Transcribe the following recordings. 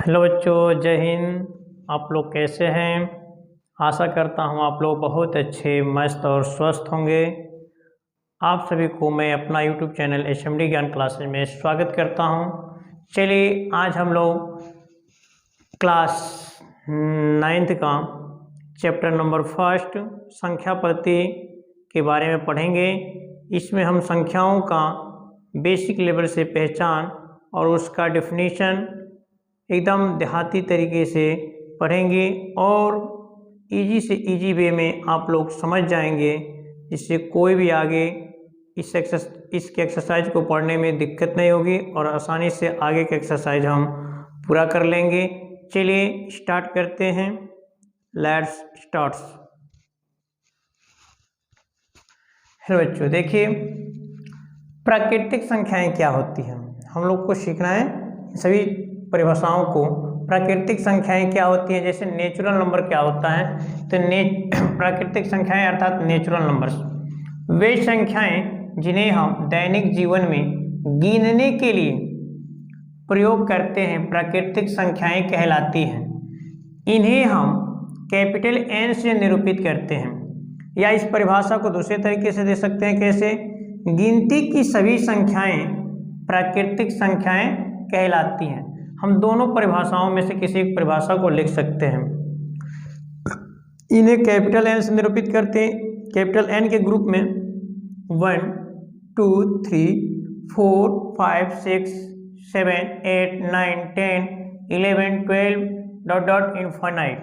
Hello बच्चों, जय हिंद। आप लोग कैसे हैं? आशा करता हूँ आप लोग बहुत अच्छे, मस्त और स्वस्थ होंगे। आप सभी को मैं अपना यूट्यूब चैनल एसएमडी ज्ञान क्लासेज में स्वागत करता हूँ। चलिए, आज हम लोग क्लास 9th का चैप्टर नंबर फर्स्ट संख्या पद्धति के बारे में पढ़ेंगे। इसमें हम संख्याओं का बेसिक लेवल से पहचान और उसका डेफिनेशन एकदम देहाती तरीके से पढ़ेंगे और इजी से इजी वे में आप लोग समझ जाएंगे, जिससे कोई भी आगे इसके एक्सरसाइज को पढ़ने में दिक्कत नहीं होगी और आसानी से आगे के एक्सरसाइज हम पूरा कर लेंगे। चलिए स्टार्ट करते हैं। Let's start. हेलो बच्चों, देखिए प्राकृतिक संख्याएं क्या होती हैं, हम लोग को सीखना है सभी परिभाषाओं को। प्राकृतिक संख्याएं क्या होती हैं, जैसे नेचुरल नंबर क्या होता है, तो प्राकृतिक संख्याएं अर्थात नेचुरल नंबर्स वे संख्याएं जिन्हें हम दैनिक जीवन में गिनने के लिए प्रयोग करते हैं प्राकृतिक संख्याएं कहलाती हैं। इन्हें हम कैपिटल एन से निरूपित करते हैं, या इस परिभाषा को दूसरे तरीके से दे सकते हैं, कैसे? गिनती की सभी संख्याएं प्राकृतिक संख्याएं कहलाती हैं। हम दोनों परिभाषाओं में से किसी एक परिभाषा को लिख सकते हैं। इन्हें कैपिटल एन से निरूपित करते हैं। कैपिटल एन के ग्रुप में 1 2 3 4 5 6 7 8 9 10 11 12 डॉट डॉट इनफाइनाइट,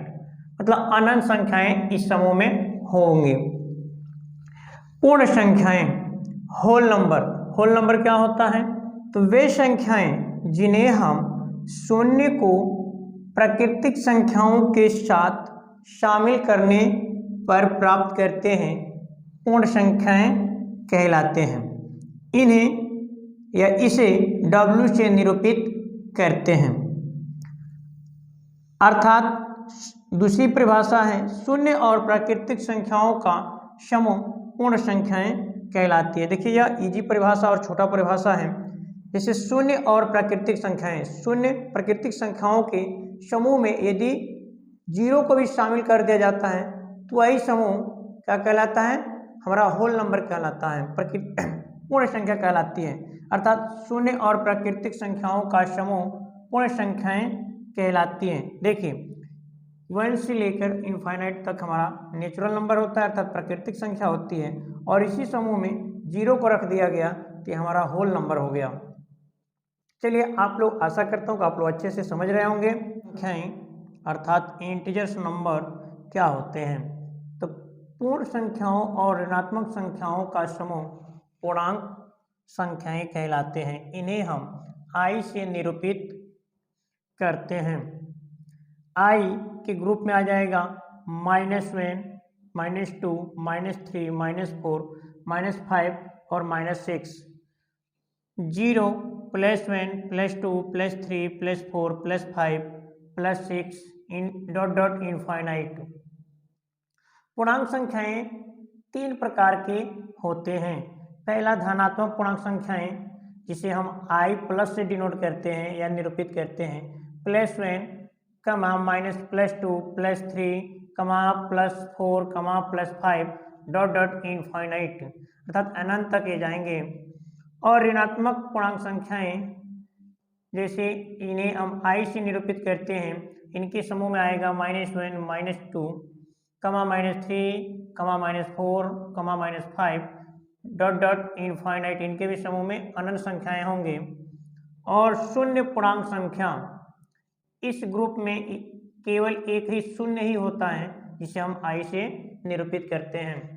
मतलब अनंत संख्याएं इस समूह में होंगे। पूर्ण संख्याएं, होल नंबर क्या होता है? तो वे संख्याएं जिन्हें हम शून्य को प्राकृतिक संख्याओं के साथ शामिल करने पर प्राप्त करते हैं, पूर्ण संख्याएं कहलाते हैं। इन्हें या इसे W से निरूपित करते हैं। अर्थात दूसरी परिभाषा है, शून्य और प्राकृतिक संख्याओं का समूह पूर्ण संख्याएं कहलाती है। देखिए, यह इजी परिभाषा और छोटा परिभाषा है। जैसे शून्य और प्राकृतिक संख्याएं, शून्य प्राकृतिक संख्याओं के समूह में यदि 0 को भी शामिल कर दिया जाता है तो वही समूह क्या कहलाता है? हमारा होल नंबर कहलाता है, पूर्ण संख्या कहलाती है। अर्थात शून्य और प्राकृतिक संख्याओं का समूह पूर्ण संख्याएं कहलाती हैं। देखिए, 1 से लेकर इनफाइनाइट तक हमारा नेचुरल नंबर होता है, अर्थात प्राकृतिक संख्या होती है, और इसी समूह में 0 को रख दिया गया तो हमारा होल नंबर हो गया। चलिए, आप लोग, आशा करता हूँ कि आप लोग अच्छे से समझ रहे होंगे संख्याएं अर्थात इंटीजर्स नंबर क्या होते हैं। तो पूर्ण संख्याओं और ऋणात्मक संख्याओं का समूह पूर्णांक संख्याएं कहलाते हैं। इन्हें हम i से निरूपित करते हैं। i के ग्रुप में आ जाएगा -1, -2, -3, -4, -5 और -6। 0 +1 +2 +3 +4 +5 +6 इन डॉट डॉट इनफाइनाइट। पूर्णांक संख्याएं 3 प्रकार के होते हैं। पहला, धनात्मक पूर्णांक संख्याएं, जिसे हम i प्लस से डिनोट करते हैं या निरूपित करते हैं। +1, -+2 +3, +4, +5 डॉट डॉट इनफाइनाइट, अर्थात अनंत तक ये जाएंगे। और ऋणात्मक पूर्णांक संख्याएं, जैसे इन्हें हम i से निरूपित करते हैं, इनके समूह में आएगा -1, -2, -3, -4, -5 डॉट डॉट इनफाइनाइट। इनके भी समूह में अनंत संख्याएं होंगे। और शून्य पूर्णांक संख्या, इस ग्रुप में केवल एक ही शून्य ही होता है, जिसे हम i से निरूपित करते हैं।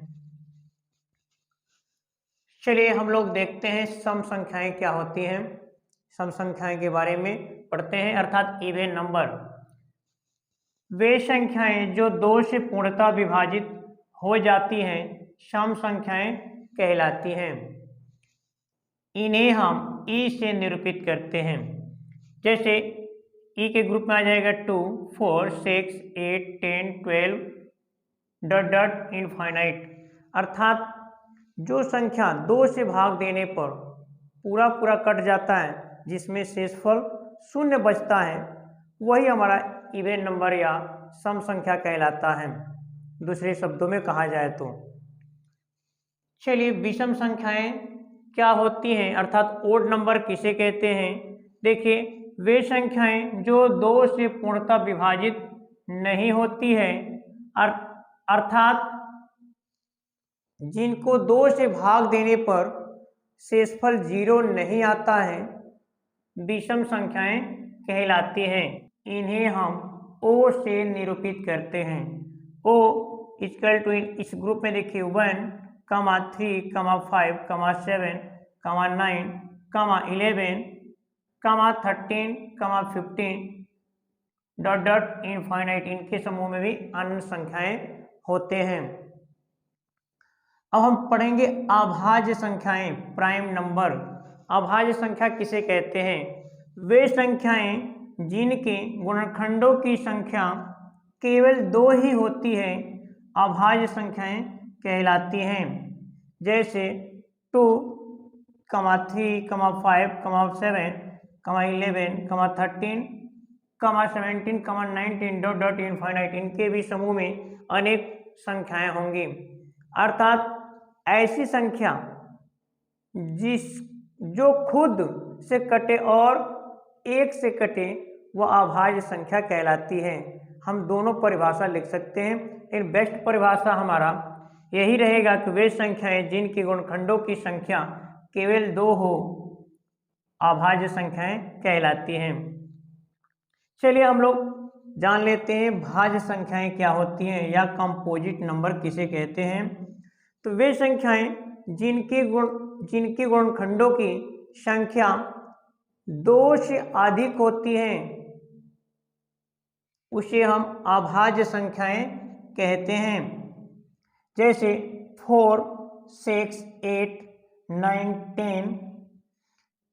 चलिए, हम लोग देखते हैं सम संख्याएं क्या होती हैं। सम संख्याएं के बारे में पढ़ते हैं, अर्थात इवन नंबर वे संख्याएं जो 2 से पूर्णतः विभाजित हो जाती हैं, सम संख्याएं कहलाती हैं। इन्हें हम e से निरूपित करते हैं। जैसे e के ग्रुप में आ जाएगा 2, 4, 6, 8, 10, 12 डॉट डॉट इनफाइनाइट, अर्थात जो संख्या 2 से भाग देने पर पूरा कट जाता है, जिसमें शेषफल 0 बचता है, वही हमारा इवन नंबर या सम संख्या कहलाता है, दूसरे शब्दों में कहा जाए तो। चलिए विषम संख्याएं क्या होती हैं, अर्थात ओड नंबर किसे कहते हैं। देखिए, वे संख्याएं जो 2 से पूर्णतः विभाजित नहीं होती है, अर्थात जिनको 2 से भाग देने पर शेषफल 0 नहीं आता है, विषम संख्याएं कहलाती हैं। इन्हें हम ओ से निरूपित करते हैं। ओ इक्वल टू, इस ग्रुप में देखिए 1, 3, 5, 7, 9, 11, 13, 15 डॉट डॉट इनफाइनाइट, इनके समूह में भी अन्य संख्याएं होते हैं। अब हम पढ़ेंगे अभाज्य संख्याएं, प्राइम नंबर। अभाज्य संख्या किसे कहते हैं? वे संख्याएं जिनके गुणनखंडों की संख्या केवल 2 ही होती है, अभाज्य संख्याएं कहलाती हैं। जैसे 2, 3, 5, 7, 11, 13, 17, 19 डॉट डॉट इनफाइनाइट, इनके भी समूह में अनेक संख्याएं होंगी। अर्थात ऐसी संख्या जो खुद से कटे और 1 से कटे, वह अभाज्य संख्या कहलाती है। हम दोनों परिभाषा लिख सकते हैं, लेकिन बेस्ट परिभाषा हमारा यही रहेगा कि वे संख्याएं जिनके गुणनखंडों की संख्या केवल 2 हो, अभाज्य संख्याएं कहलाती हैं। चलिए हम लोग जान लेते हैं भाज्य संख्याएं क्या होती हैं या कंपोजिट नंबर किसे कहते हैं। तो वे संख्याएं जिनके गुणनखंडों की संख्या 2 से अधिक होती हैं, उसे हम अभाज्य संख्याएं कहते हैं। जैसे 4, 6, 8, 9, 10,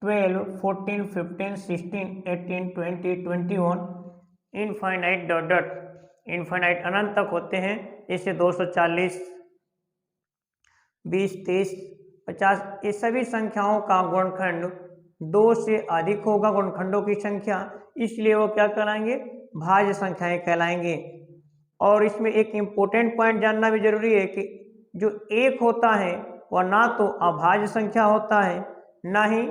12, 14, 15, 16, 18, 20, 21 इनफाइनाइट डॉट डॉट, इनफाइनाइट अनंत तक होते हैं। जैसे 240, 20, 30, 50, ये सभी संख्याओं का गुणनखंड 2 से अधिक होगा गुणनखंडों की संख्या, इसलिए वो क्या कहलाएंगे? भाज्य संख्याएं कहलाएंगे। और इसमें एक इम्पोर्टेंट पॉइंट जानना भी जरूरी है कि जो 1 होता है वह ना तो अभाज्य संख्या होता है, ना ही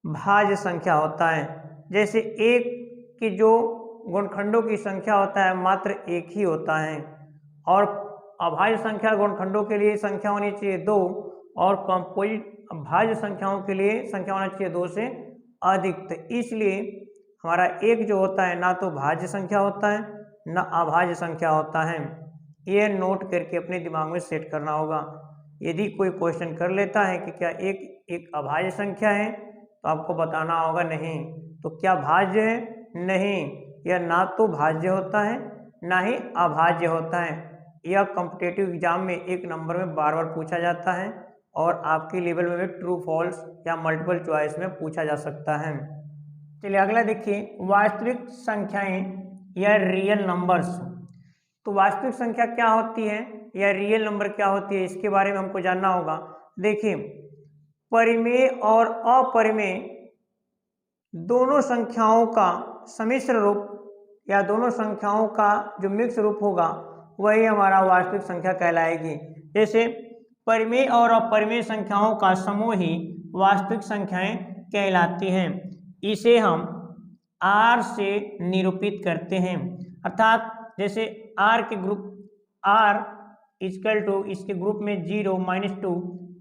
भाज्य संख्या होता है। जैसे 1 की जो गुणनखंडों की संख्या होता है मात्र 1 ही होता है, और अभाज्य संख्या गुणनखंडों के लिए संख्या होनी चाहिए 2, और कंपोजिट भाज्य संख्याओं के लिए संख्या होना चाहिए 2 से अधिक। तो इसलिए हमारा 1 जो होता है ना तो भाज्य संख्या होता है, ना अभाज्य संख्या होता है। ये नोट करके अपने दिमाग में सेट करना होगा। यदि कोई क्वेश्चन कर लेता है कि क्या एक अभाज्य संख्या है, तो आपको बताना होगा नहीं। तो क्या भाज्य है? नहीं, यह ना तो भाज्य होता है ना ही अभाज्य होता है। यह कॉम्पिटिटिव एग्जाम में 1 नंबर में बार बार पूछा जाता है, और आपके लेवल में ट्रू फॉल्स या मल्टीपल चॉइस में पूछा जा सकता है। चलिए अगला देखिए, वास्तविक संख्याएं या रियल नंबर्स। तो वास्तविक संख्या क्या होती है या रियल नंबर क्या होती है, इसके बारे में हमको जानना होगा। देखिए, परिमेय और अपरिमेय दोनों संख्याओं का सम्मिश्र रूप या दोनों संख्याओं का जो मिक्स रूप होगा, वही हमारा वास्तविक संख्या कहलाएगी। जैसे परिमेय और अपरिमेय संख्याओं का समूह ही वास्तविक संख्याएं कहलाती हैं। इसे हम R से निरूपित करते हैं। अर्थात जैसे R के ग्रुप R इक्वल टू, इसके ग्रुप में 0, -2,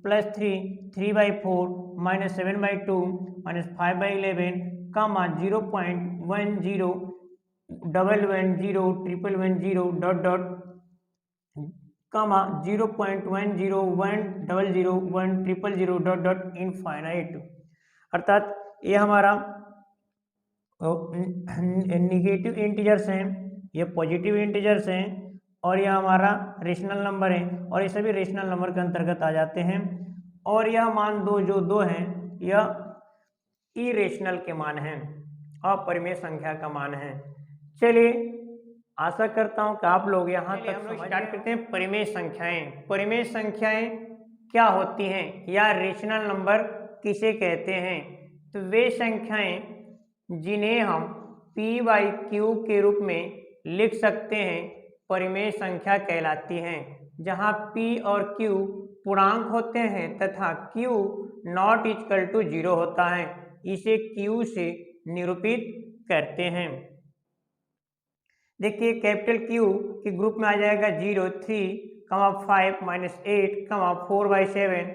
+3, 3/4, -7/2, -5/11, 0.10, 110, 110 dot dot, 0.10, 100, 100 dot dot infinite. अर्थात ये हमारा निगेटिव इंटीजर्स हैं, ये पॉजिटिव इंटीजर्स हैं, और यह हमारा रेशनल नंबर है, और ये सभी रेशनल नंबर के अंतर्गत आ जाते हैं। और यह मान जो 2 हैं, यह इरेशनल के मान हैं, अपरिमेय संख्या का मान है। चलिए, आशा करता हूं कि आप लोग यहाँ तक हम लोग स्टार्ट करते हैं परिमेय संख्याएं। परिमेय संख्याएं क्या होती हैं या रेशनल नंबर किसे कहते हैं? तो वे संख्याएं जिन्हें हम p/q के रूप में लिख सकते हैं, परिमेय संख्या कहलाती हैं। जहाँ p और q पूर्णांक होते हैं तथा q नॉट इक्वल टू 0 होता है, इसे q से निरूपित करते हैं। देखिए कैपिटल Q के ग्रुप में आ जाएगा 0, 3, 5, -8, 4/7,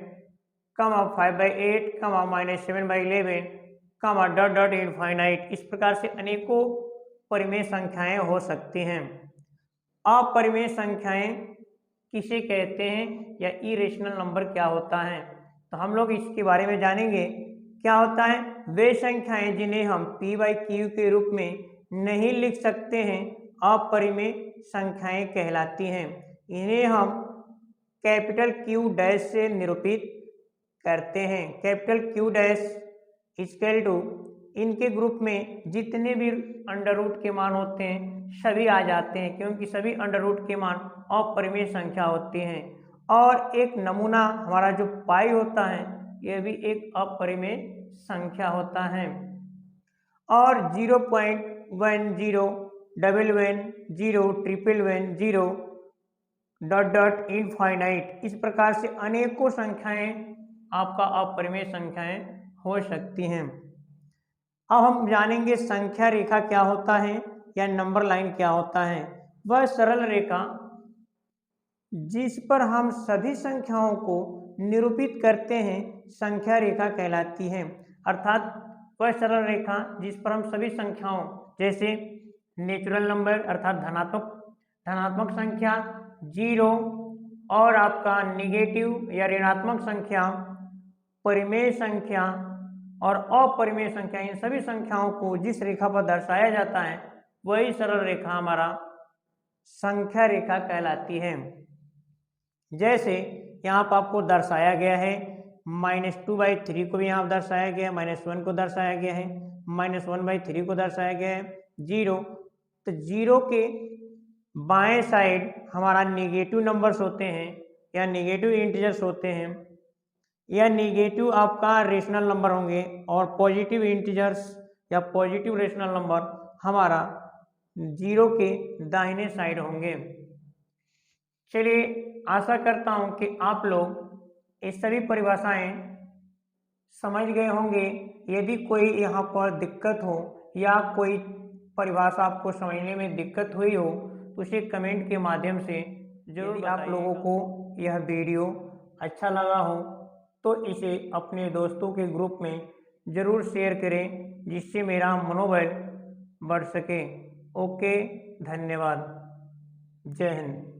5/8, -7/11, डॉट डॉट इनफाइनाइट। इस प्रकार से अनेकों परिमेय संख्याएं हो सकती हैं। अपरिमेय संख्याएं किसे कहते हैं या इरेशनल नंबर क्या होता है, तो हम लोग इसके बारे में जानेंगे। क्या होता है? वे संख्याएं जिन्हें हम p/q के रूप में नहीं लिख सकते हैं, अपरिमेय संख्याएं कहलाती हैं। इन्हें हम कैपिटल Q डैश से निरूपित करते हैं। Capital Q dash equal to, इनके ग्रुप में जितने भी अंडर रूट के मान होते हैं सभी आ जाते हैं, क्योंकि सभी अंडर रूट के मान अपरिमेय संख्या होती हैं। और एक नमूना हमारा जो पाई होता है यह भी एक अपरिमेय संख्या होता है। और 0.10, 11, 0, 111, 0, डॉट डॉट इनफाइनाइट, इस प्रकार से अनेकों संख्याएं आपका अपरिमेय संख्याएं हो सकती हैं। अब हम जानेंगे संख्या रेखा क्या होता है या नंबर लाइन क्या होता है। वह सरल रेखा जिस पर हम सभी संख्याओं को निरूपित करते हैं संख्या रेखा कहलाती है। अर्थात वह सरल रेखा जिस पर हम सभी संख्याओं, जैसे नेचुरल नंबर अर्थात धनात्मक संख्या, 0 और आपका निगेटिव या ऋणात्मक संख्या, परिमेय संख्या और अपरिमेय संख्या, इन सभी संख्याओं को जिस रेखा पर दर्शाया जाता है वही सरल रेखा हमारा संख्या रेखा कहलाती है। जैसे यहाँ पर आपको दर्शाया गया है, -2/3 को भी यहाँ दर्शाया गया है, -1 को दर्शाया गया है, -1/3 को दर्शाया गया है, 0। तो 0 के बाएं साइड हमारा निगेटिव नंबर्स होते हैं या निगेटिव इंटीजर्स होते हैं, या निगेटिव आपका रेशनल नंबर होंगे, और पॉजिटिव इंटीजर्स या पॉजिटिव रेशनल नंबर हमारा 0 के दाहिने साइड होंगे। चलिए, आशा करता हूं कि आप लोग ये सभी परिभाषाएं समझ गए होंगे। यदि कोई यहाँ पर दिक्कत हो या कोई परिभाषा आपको समझने में दिक्कत हुई हो तो उसे कमेंट के माध्यम से जरूर बताइएगा। आप लोगों को यह वीडियो अच्छा लगा हो तो इसे अपने दोस्तों के ग्रुप में ज़रूर शेयर करें, जिससे मेरा मनोबल बढ़ सके। ओके, धन्यवाद। जय हिंद।